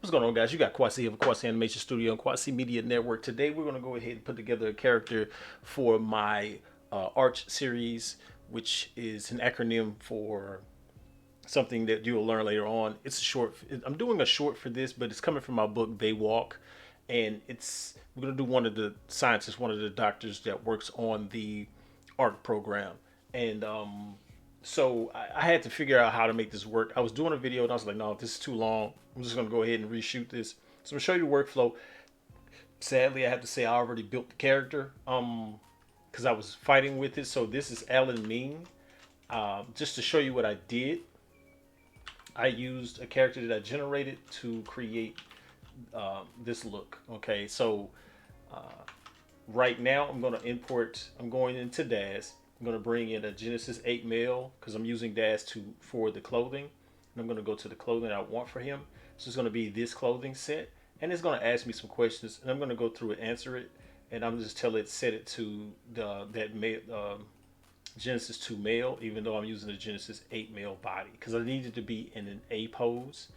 What's going on, guys? You got Quasi of Quasi Animation Studio and Quasi Media Network. Today, we're going to go ahead and put together a character for my Arch series, which is an acronym for something that you'll learn later on. It's a short. I'm doing a short for this, but it's coming from my book They Walk, and it's we're going to do one of the scientists, one of the doctors that works on the ARC program, and so I had to figure out how to make this work. I was doing a video and I was like, no, this is too long. I'm just gonna go ahead and reshoot this. So I'm gonna show you the workflow. Sadly, I have to say I already built the character because I was fighting with it. So this is Alan Ming. Just to show you what I did, I used a character that I generated to create this look. Okay, so right now I'm going to import, I'm going into DAZ. I'm going to bring in a Genesis 8 male because I'm using DAZ for the clothing. And I'm going to go to the clothing I want for him. So it's going to be this clothing set. And it's going to ask me some questions. And I'm going to go through and answer it. And I'm just tell it, set it to that male, Genesis 2 male, even though I'm using the Genesis 8 male body. Because I needed to be in an A pose.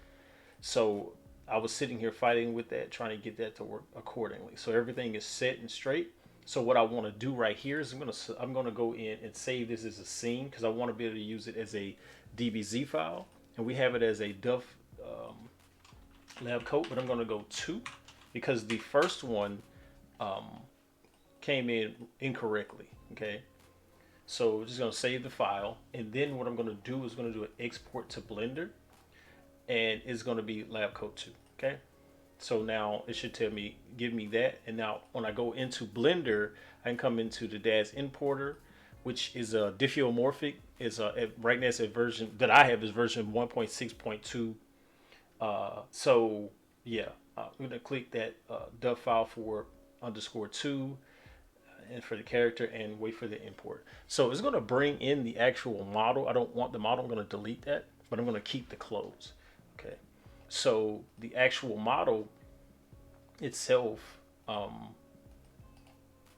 So I was sitting here fighting with that, trying to get that to work accordingly. So everything is set and straight. So what I want to do right here is I'm gonna go in and save this as a scene because I want to be able to use it as a DBZ file, and we have it as a Duff lab coat. But I'm gonna go two because the first one um, came in incorrectly. Okay, so we're just gonna save the file, and then what I'm gonna do is gonna do an export to Blender, and it's gonna be lab coat 2. Okay, so now it should tell me, give me that. And now when I go into Blender, I can come into the DAZ importer, which is a diffeomorphic. Is right now it's a version that I have is version 1.6.2. So yeah, I'm gonna click that dub file for _2 and for the character and wait for the import. So it's gonna bring in the actual model. I don't want the model. I'm gonna delete that, but I'm gonna keep the clothes. Okay. So the actual model itself, I'm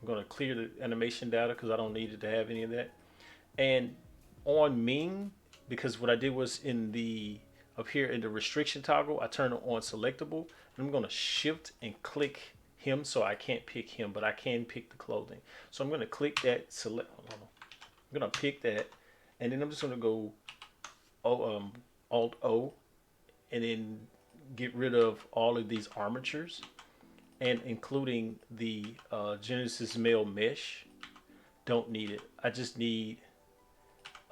going to clear the animation data because I don't need it to have any of that. And on Ming, because what I did was in the up here in the restriction toggle, I turned it on selectable. And I'm going to shift and click him so I can't pick him, but I can pick the clothing. So I'm going to click that select. Hold on. I'm going to pick that, and then I'm just going to go Alt O, and then get rid of all of these armatures and including the Genesis male mesh. Don't need it. I just need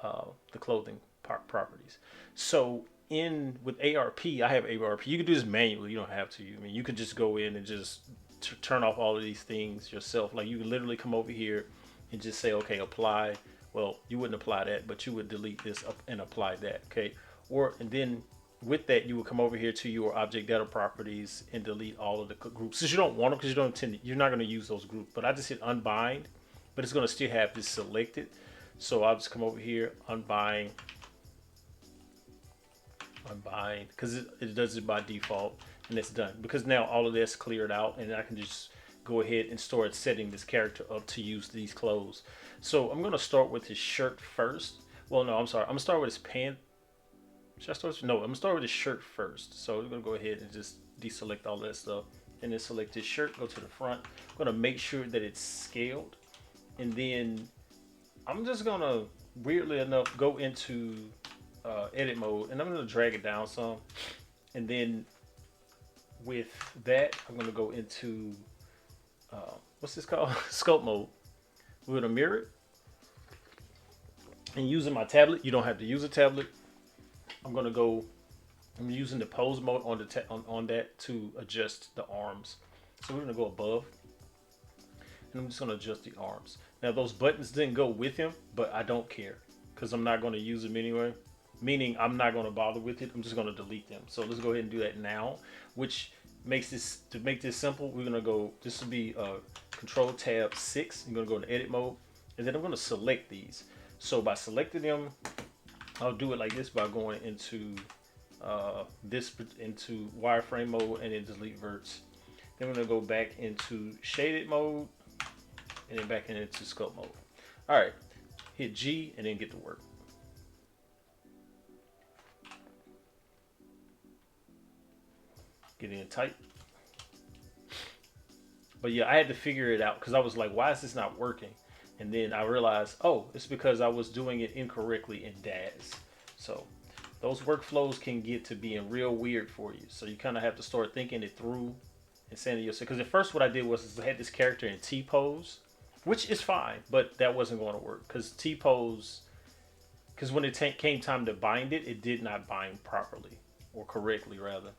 the clothing properties. So in with ARP, I have ARP. You can do this manually. You don't have to. I mean, you could just go in and just turn off all of these things yourself. Like you could literally come over here and just say, okay, apply. Well, you wouldn't apply that, but you would delete this up and apply that. Okay, or and then with that, you would come over here to your object data properties and delete all of the groups. Since you don't want them, because you don't intend, you're not going to use those groups. But I just hit unbind, but it's going to still have this selected. So I'll just come over here, unbind, because it does it by default, and it's done. Because now all of this cleared out, and I can just go ahead and start setting this character up to use these clothes. So I'm going to start with his shirt first. Well, no, I'm sorry. I'm going to start with his pants. Should I start? No, I'm gonna start with his shirt first. So we're gonna go ahead and just deselect all that stuff, and then select his shirt. Go to the front. I'm gonna make sure that it's scaled, and then I'm just gonna, weirdly enough, go into edit mode, and I'm gonna drag it down some, and then with that, I'm gonna go into what's this called? Sculpt mode. We're gonna mirror it, and using my tablet. You don't have to use a tablet. I'm using the pose mode on the on that to adjust the arms. So we're gonna go above, and I'm just gonna adjust the arms. Now those buttons didn't go with him, but I don't care because I'm not gonna use them anyway. Meaning I'm not gonna bother with it. I'm just gonna delete them. So let's go ahead and do that now, which makes this, to make this simple, we're gonna go, this will be Control Tab 6. I'm gonna go into edit mode, and then I'm gonna select these. So by selecting them, I'll do it like this by going into into wireframe mode and then delete verts. Then we're gonna go back into shaded mode and then back into sculpt mode. All right, hit G and then get to work. Get in tight. But yeah, I had to figure it out because I was like, why is this not working? And then I realized, oh, it's because I was doing it incorrectly in DAZ. So those workflows can get to being real weird for you. So you kind of have to start thinking it through and saying to yourself. Because at first, what I did was I had this character in T pose, which is fine, but that wasn't going to work because T pose. Because when it came time to bind it, it did not bind properly or correctly, rather.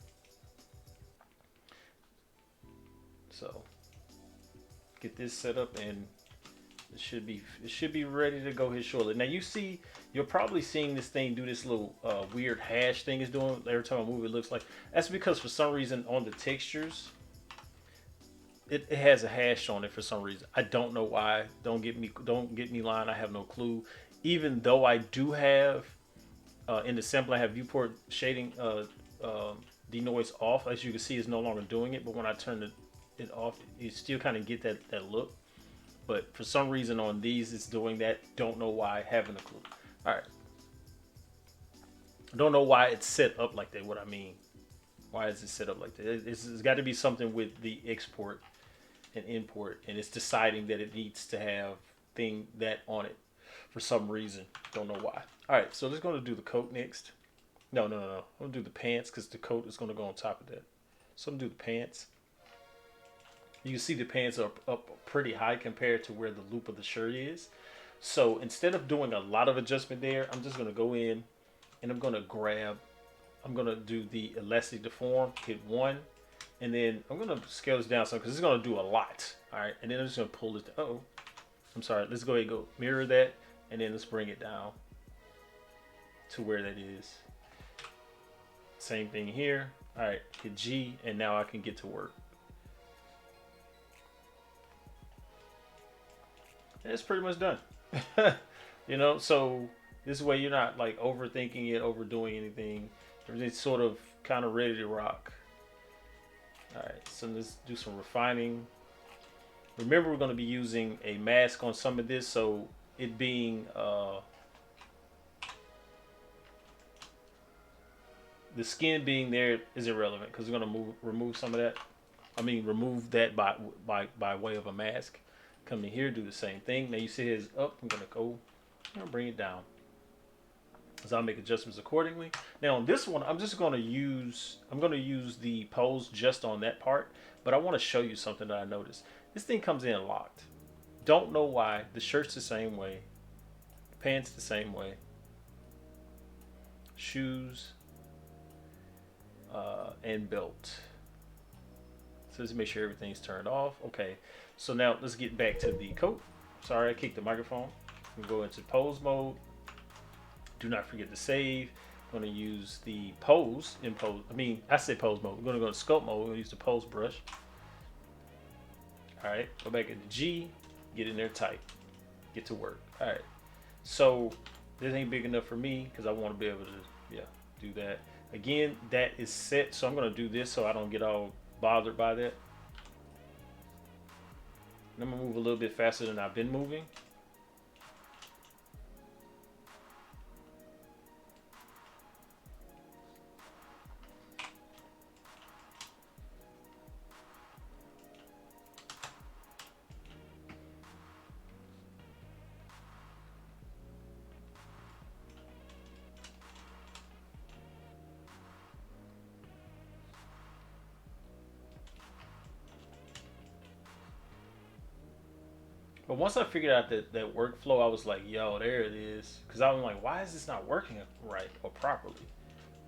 So get this set up and it should be ready to go here shortly. Now you see, you're probably seeing this thing do this little weird hash thing it's doing every time I move. It looks like that's because for some reason on the textures, it has a hash on it for some reason. I don't know why. Don't get me lying. I have no clue. Even though I do have in the sample, I have viewport shading denoise off. As you can see, it's no longer doing it. But when I turn it off, you still kind of get that look. But for some reason on these, it's doing that. Don't know why. Haven't a clue. All right. Don't know why it's set up like that. What I mean. Why is it set up like that? It's got to be something with the export and import, and it's deciding that it needs to have that on it for some reason. Don't know why. All right, so let's go to do the coat next. No. I'm gonna do the pants because the coat is gonna go on top of that. So I'm gonna do the pants. You can see the pants are up pretty high compared to where the loop of the shirt is. So instead of doing a lot of adjustment there, I'm just gonna go in and I'm gonna do the elastic deform, hit 1, and then I'm gonna scale this down some because it's gonna do a lot. All right, and then I'm just gonna pull this down. Oh, I'm sorry. Let's go ahead and go mirror that, and then let's bring it down to where that is. Same thing here. All right, hit G, and now I can get to work. And it's pretty much done. So this way you're not like overthinking it, overdoing anything. Everything's sort of kind of ready to rock. All right, so let's do some refining. Remember, we're going to be using a mask on some of this, so it being the skin being there is irrelevant because we're going to remove some of that. Remove that by way of a mask. Come in here, do the same thing. Now you see it's up. I'm going to bring it down. So I'll make adjustments accordingly. Now on this one, I'm going to use the pose just on that part, but I want to show you something that I noticed. This thing comes in locked. Don't know why. The shirt's the same way. The pants the same way. Shoes and belt. So let's make sure everything's turned off. Okay. So now let's get back to the coat. Sorry, I kicked the microphone. We'll go into pose mode. Do not forget to save. I'm going to use the pose in pose. I said pose mode. We're going to go to sculpt mode. We're going to use the pose brush. All right, go back into G. Get in there tight. Get to work. All right. So this ain't big enough for me because I want to be able to, do that. Again, that is set. So I'm going to do this so I don't get all bothered by that. And I'm going to move a little bit faster than I've been moving. But once I figured out that workflow, I was like, yo, there it is. Because I was like, why is this not working right or properly?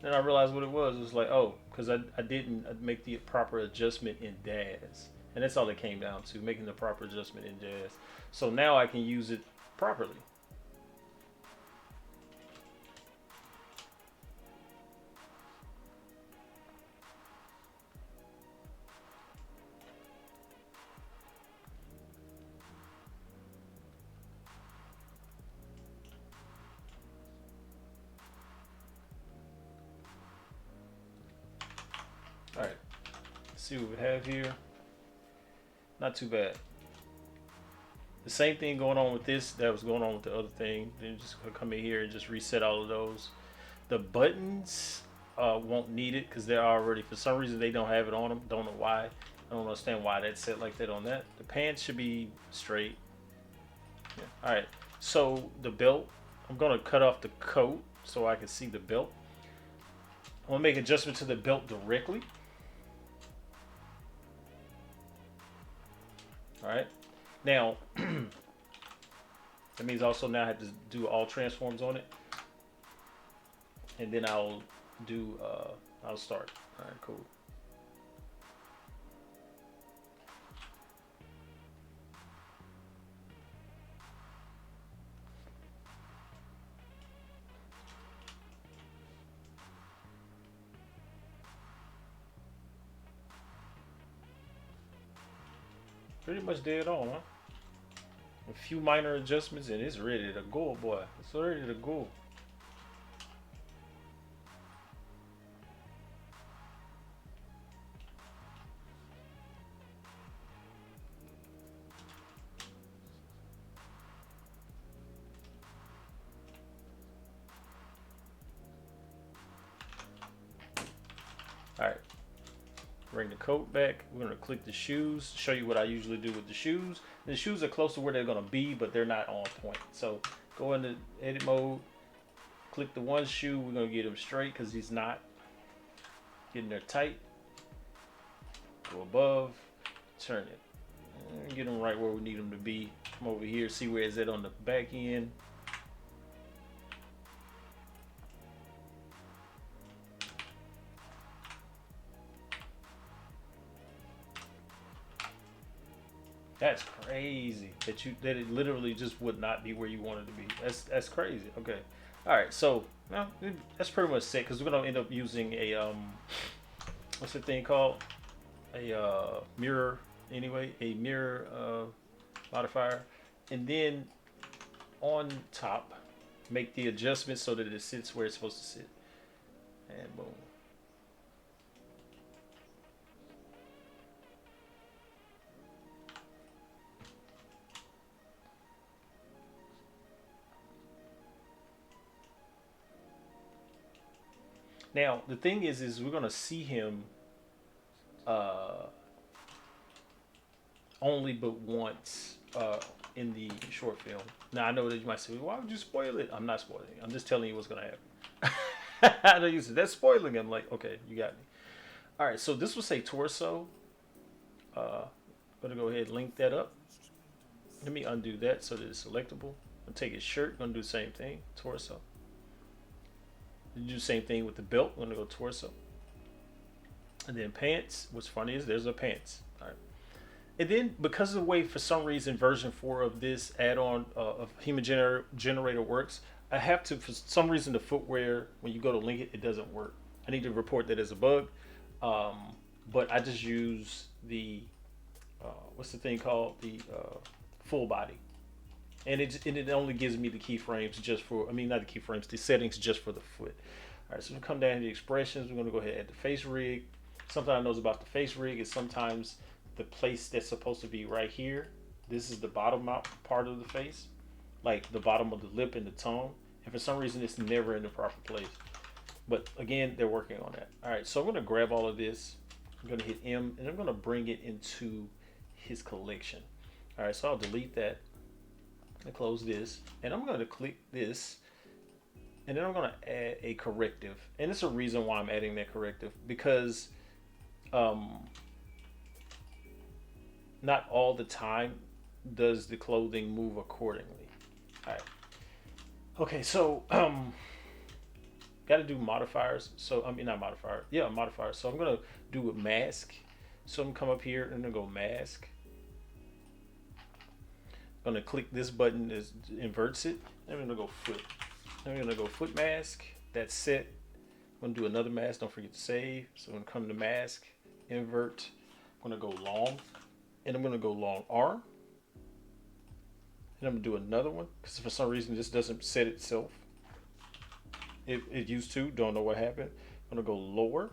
Then I realized what it was. It was like, oh, because I didn't make the proper adjustment in DAZ. And that's all it came down to, making the proper adjustment in DAZ. So now I can use it properly. All right, let's see what we have here. Not too bad. The same thing going on with this that was going on with the other thing. Then just come in here and just reset all of those. The buttons, won't need it because they're already, for some reason they don't have it on them. Don't know why. I don't understand why that's set like that on that. The pants should be straight. Yeah. All right. So the belt, I'm gonna cut off the coat so I can see the belt. I'm gonna make adjustment to the belt directly. All right. Now that means also now I have to do all transforms on it, and then I'll do I'll start. All right, cool. Pretty much dead on, huh? A few minor adjustments and it's ready to go, boy. It's ready to go. All right. Bring the coat back. We're gonna click the shoes. Show you what I usually do with the shoes. The shoes are close to where they're gonna be, but they're not on point. So go into edit mode. Click the one shoe. We're gonna get him straight because he's not getting there tight. Go above. Turn it. And get him right where we need him to be. Come over here. See where is it on the back end. That's crazy that it literally just would not be where you wanted to be. That's crazy. Okay, all right. So now that's pretty much set because we're gonna end up using a what's the thing called, a mirror anyway, a mirror modifier, and then on top make the adjustment so that it sits where it's supposed to sit, and boom. Now the thing is we're gonna see him uh, only but once in the short film. Now I know that you might say, "Why would you spoil it?" I'm not spoiling it. I'm just telling you what's gonna happen. I know you said that's spoiling. I'm like, okay, you got me. All right, so this will say torso. I'm gonna go ahead and link that up. Let me undo that so that it's selectable. I'll take his shirt. Gonna do the same thing. Torso. Do the same thing with the belt. I'm gonna go torso. And then pants. What's funny is there's a pants. All right. And then because of the way, for some reason, version 4 of this add-on of Human Generator works, I have to, for some reason, the footwear, when you go to link it, it doesn't work. I need to report that as a bug. But I just use the, what's the thing called? The full body. And it only gives me the keyframes just for, I mean, not the keyframes, the settings just for the foot. All right, so we come down to the expressions. We're going to go ahead and add the face rig. Something I know about the face rig is sometimes the place that's supposed to be right here, this is the bottom out part of the face, like the bottom of the lip and the tongue. And for some reason, it's never in the proper place. But again, they're working on that. All right, so I'm going to grab all of this. I'm going to hit M, and I'm going to bring it into his collection. All right, so I'll delete that and close this. And I'm going to click this, and then I'm going to add a corrective. And it's a reason why I'm adding that corrective, because not all the time does the clothing move accordingly. All right. Okay, so got to do modifiers. So I mean, not modifier. Yeah, modifiers. So I'm gonna do a mask. So I'm gonna come up here and then go mask. I'm gonna click this button that inverts it. I'm gonna go foot. I'm gonna go foot mask. That's set. I'm gonna do another mask. Don't forget to save. So I'm gonna come to mask, invert. I'm gonna go long, and I'm gonna go long arm. And I'm gonna do another one because for some reason this doesn't set itself. It used to. Don't know what happened. I'm gonna go lower,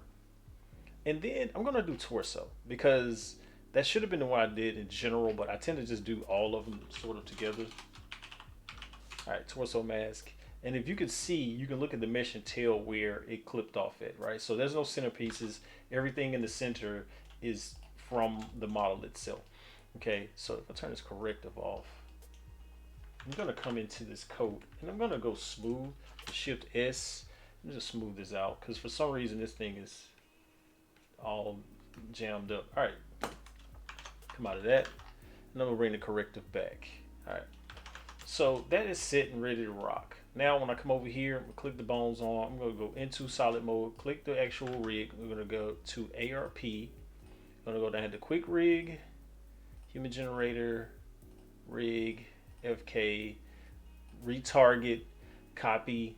and then I'm gonna do torso because that should have been the one I did in general, but I tend to just do all of them sort of together. All right, torso mask, And if you could see, you can look at the mesh and tell where it clipped off at, right? So there's no centerpieces. Everything in the center is from the model itself. Okay, so if I turn this corrective off, I'm gonna come into this coat and I'm gonna go smooth, Shift S, and just smooth this out because for some reason this thing is all jammed up. All right, come out of that, and I'm gonna bring the corrective back. All right, so that is set and ready to rock. Now when I come over here, I'm gonna click the bones on. I'm gonna go into solid mode, click the actual rig. We're gonna go to A.R.P. I'm gonna go down to quick rig, human generator, rig, FK, retarget, copy,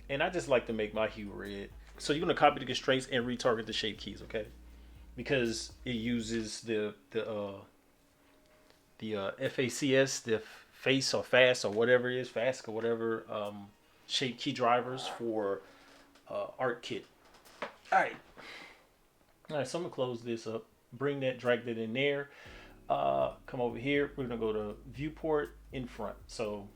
and I just like to make my hue red. So you're gonna copy the constraints and retarget the shape keys, okay? Because it uses the FACS, the face or fast or whatever it is, fast or whatever shape key drivers for A.R.C.H. All right, so I'm gonna close this up, bring that, drag that in there. Come over here. We're gonna go to viewport in front. So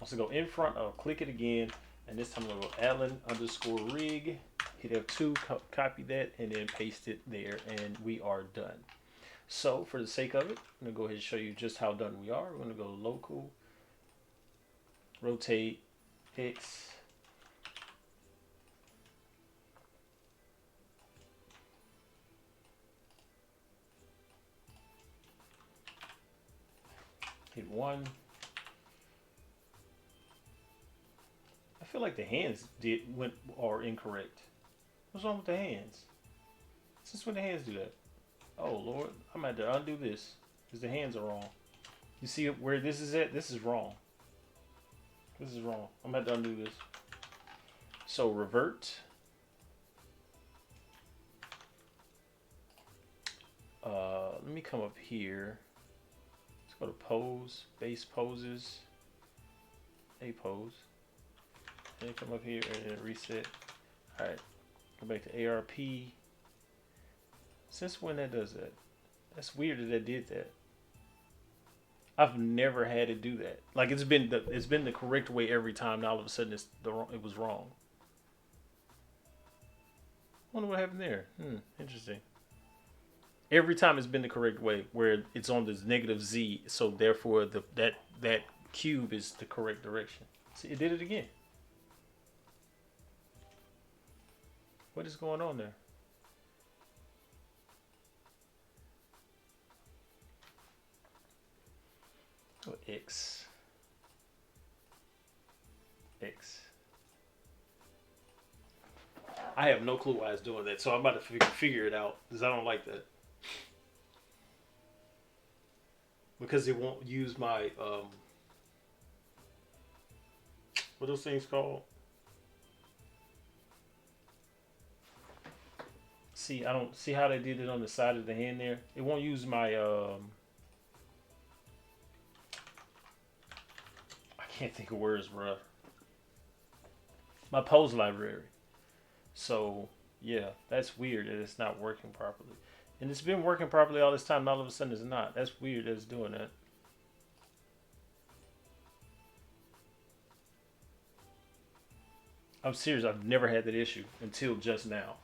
once I go in front, I'll click it again, and this time I'm gonna go Allen underscore rig. Hit F2, copy that, and then paste it there, and we are done. So for the sake of it, I'm gonna go ahead and show you just how done we are. We're gonna go local, rotate, X. Hit 1. I feel like the hands are incorrect. What's wrong with the hands? Since when the hands do that? Oh Lord, I'm gonna have to undo this because the hands are wrong. You see where this is at? This is wrong. This is wrong. I'm gonna have to undo this. So revert. Let me come up here. Let's go to pose, base poses, a pose. Then come up here and then reset. All right, go back to A.R.P. Since when that does that? That's weird that that did that. I've never had it do that. Like it's been the correct way every time. Now all of a sudden it was wrong. Wonder what happened there. Interesting. Every time it's been the correct way, where it's on this negative Z, so therefore that cube is the correct direction. See, it did it again. What is going on there? Oh, X. X. I have no clue why it's doing that, so I'm about to figure it out because I don't like that. Because it won't use my what are those things called? See, I don't see how they did it on the side of the hand there. It won't use my I can't think of words, bro. My pose library. So yeah, that's weird that it's not working properly. And it's been working properly all this time, and all of a sudden it's not. That's weird that it's doing that. I'm serious, I've never had that issue until just now.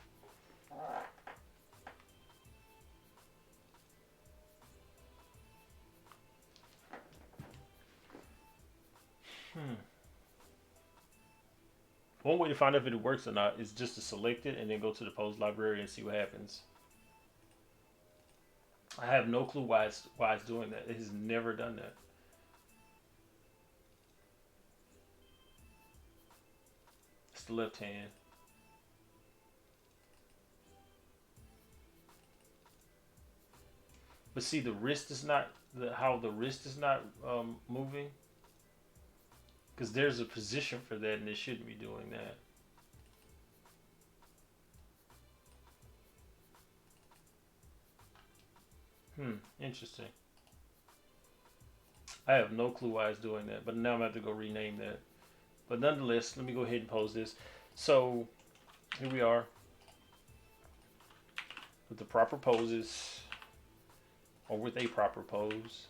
One way to find out if it works or not is just to select it and then go to the pose library and see what happens. I have no clue why it's doing that. It has never done that. It's the left hand. But see, the wrist is not how the wrist is not moving because there's a position for that, and it shouldn't be doing that. Interesting. I have no clue why it's doing that, but now I'm gonna have to go rename that. But nonetheless, let me go ahead and pose this. So here we are with the proper poses, or with a proper pose.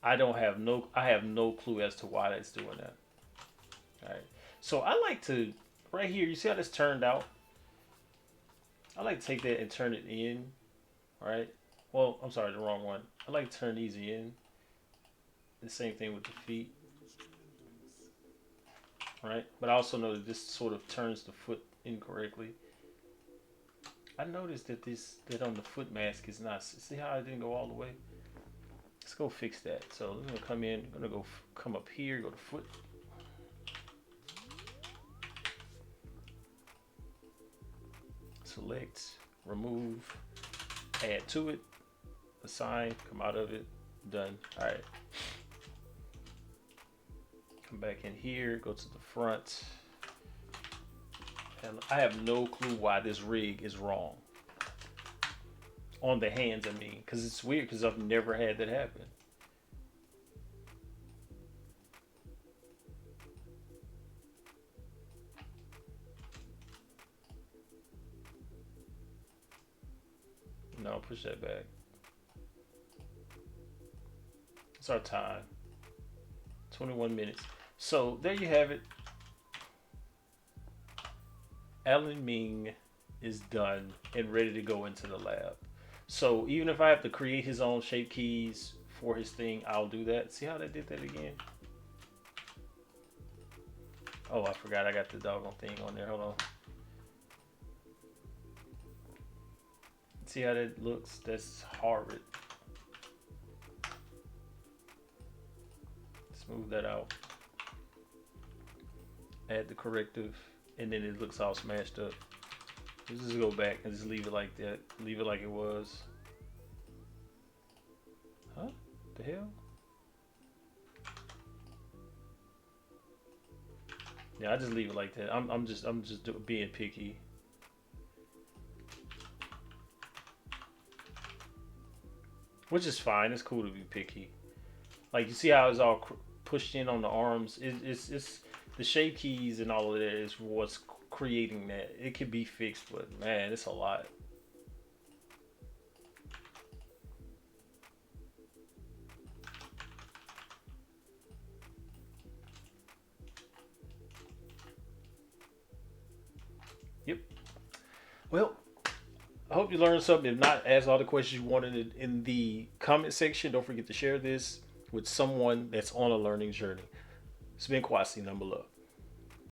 I have no clue as to why that's doing that. All right. So I like to right here. You see how this turned out? I like to take that and turn it in. All right. Well, I'm sorry, the wrong one. I like to turn these in. The same thing with the feet, right? But I also know that this sort of turns the foot incorrectly. I noticed that that on the foot mask is not. See how I didn't go all the way? Let's go fix that. So I'm gonna come in. I'm gonna go come up here. Go to foot. Select, remove, add to it, assign, come out of it, done. All right. Come back in here. Go to the front. And I have no clue why this rig is wrong. On the hands, I mean, because it's weird because I've never had that happen. No, push that back. It's our time. 21 minutes. So there you have it. Alan Ming is done and ready to go into the lab. So even if I have to create his own shape keys for his thing, I'll do that. See how they did that again? Oh, I forgot I got the doggone thing on there. Hold on. See how that looks? That's horrid. Smooth that out. Add the corrective, and then it looks all smashed up. Let's just go back and just leave it like that. Leave it like it was. Huh? The hell? Yeah, I just leave it like that. I'm just being picky. Which is fine. It's cool to be picky. Like you see how it's all pushed in on the arms. It's the shape keys and all of that is what's creating that. It could be fixed, but man, it's a lot. Yep. Well, I hope you learned something. If not, ask all the questions you wanted in the comment section. Don't forget to share this with someone that's on a learning journey. It's been Kwasi, number love.